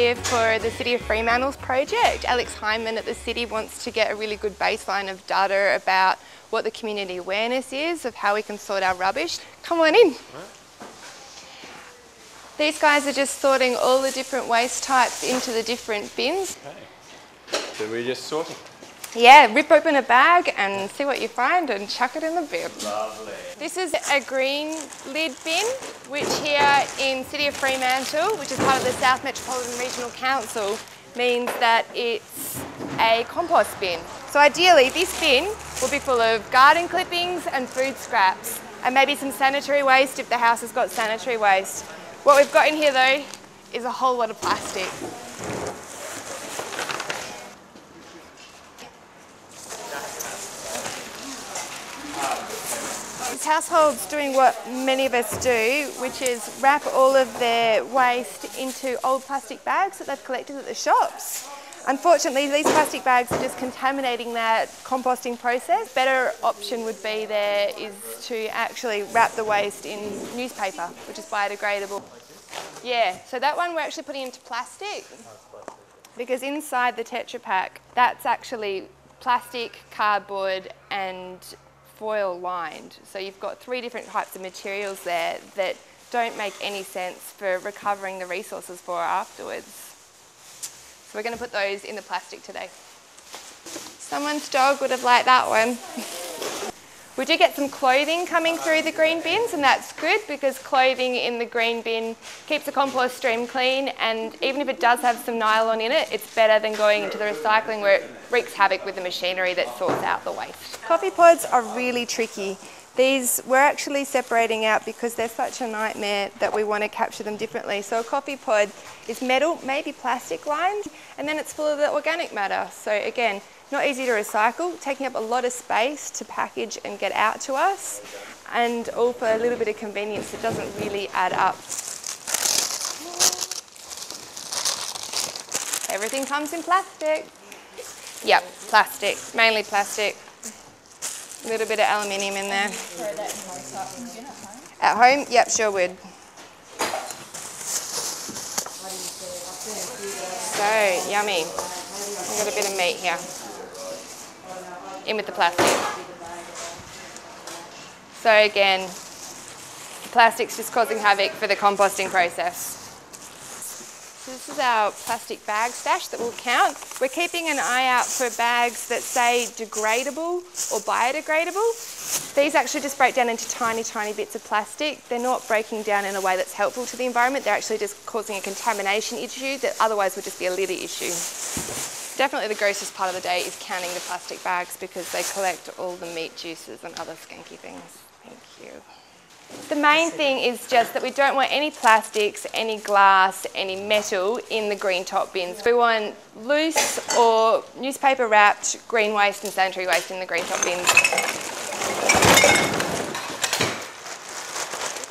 here for the City of Fremantle's project. Alex Hyman at the City wants to get a really good baseline of data about what the community awareness is of how we can sort our rubbish. Come on in. These guys are just sorting all the different waste types into the different bins. Okay. So we're just sorting. Yeah, rip open a bag and see what you find and chuck it in the bin. Lovely. This is a green lid bin, which here in City of Fremantle, which is part of the South Metropolitan Regional Council, means that it's a compost bin. So ideally this bin will be full of garden clippings and food scraps, and maybe some sanitary waste if the house has got sanitary waste. What we've got in here though is a whole lot of plastic. This household's doing what many of us do, which is wrap all of their waste into old plastic bags that they've collected at the shops. Unfortunately, these plastic bags are just contaminating that composting process. Better option would be there is to actually wrap the waste in newspaper, which is biodegradable. Yeah, so that one we're actually putting into plastic because inside the Tetra Pak, that's actually plastic, cardboard and foil lined. So you've got 3 different types of materials there that don't make any sense for recovering the resources for afterwards. So we're going to put those in the plastic today. Someone's dog would have liked that one. We do get some clothing coming through the green bins, and that's good because clothing in the green bin keeps the compost stream clean, and even if it does have some nylon in it, it's better than going into the recycling where it wreaks havoc with the machinery that sorts out the waste. Coffee pods are really tricky. These we're actually separating out because they're such a nightmare that we want to capture them differently. So a coffee pod is metal, maybe plastic lined, and then it's full of the organic matter. So again, not easy to recycle, taking up a lot of space to package and get out to us, and all for a little bit of convenience that doesn't really add up. Everything comes in plastic. Yep, plastic, mainly plastic. A little bit of aluminium in there. Throw that in the recycling bin at home? At home? Yep, sure would. So yummy. We've got a bit of meat here. In with the plastic. So again, the plastic's just causing havoc for the composting process. So this is our plastic bag stash that we'll count. We're keeping an eye out for bags that say degradable or biodegradable. These actually just break down into tiny, tiny bits of plastic. They're not breaking down in a way that's helpful to the environment. They're actually just causing a contamination issue that otherwise would just be a litter issue. Definitely the grossest part of the day is counting the plastic bags because they collect all the meat juices and other skanky things. Thank you. The main thing is just that we don't want any plastics, any glass, any metal in the green top bins. We want loose or newspaper wrapped green waste and sanitary waste in the green top bins.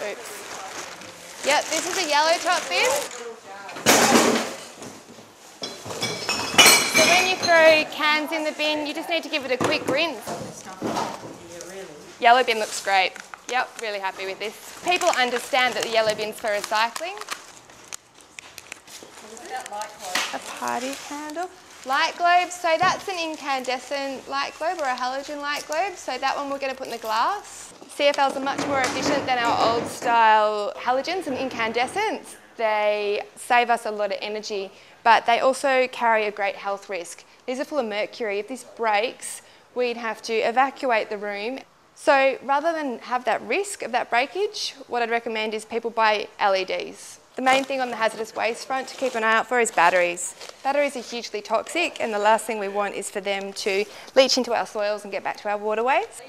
Oops. Yep, this is a yellow top bin. So when you throw cans in the bin, you just need to give it a quick rinse. Yellow bin looks great. Yep, really happy with this. People understand that the yellow bin's for recycling. A party candle. Light globe, so that's an incandescent light globe or a halogen light globe. So that one we're going to put in the glass. CFLs are much more efficient than our old style halogens and incandescents. They save us a lot of energy, but they also carry a great health risk. These are full of mercury. If this breaks, we'd have to evacuate the room. So rather than have that risk of that breakage, what I'd recommend is people buy LEDs. The main thing on the hazardous waste front to keep an eye out for is batteries. Batteries are hugely toxic, and the last thing we want is for them to leach into our soils and get back to our waterways.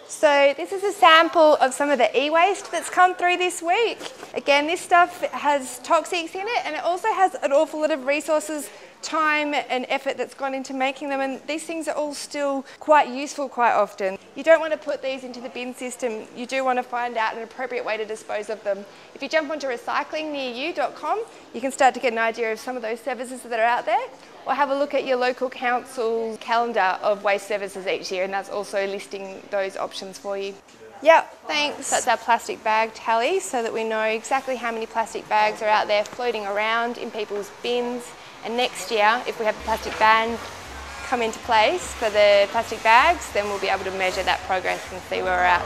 So this is a sample of some of the e-waste that's come through this week. Again, this stuff has toxics in it, and it also has an awful lot of resources, time and effort that's gone into making them, and these things are all still quite useful quite often. You don't want to put these into the bin system. You do want to find out an appropriate way to dispose of them. If you jump onto recyclingnearyou.com, you can start to get an idea of some of those services that are out there, or have a look at your local council's calendar of waste services each year, and that's also listing those options for you. Yep, thanks. That's our plastic bag tally so that we know exactly how many plastic bags are out there floating around in people's bins. And next year, if we have the plastic ban come into place for the plastic bags, then we'll be able to measure that progress and see where we're at.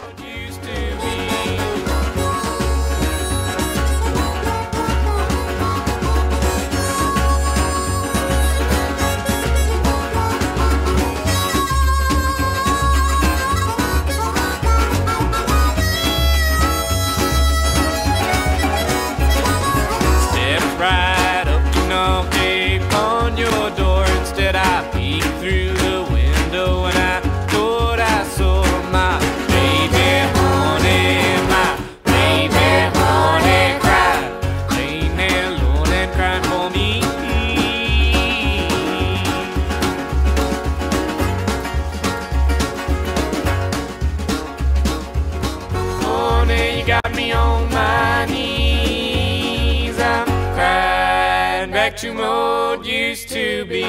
Got me on my knees, I'm crying back to what used to be.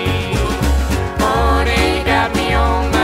Morning, you got me on my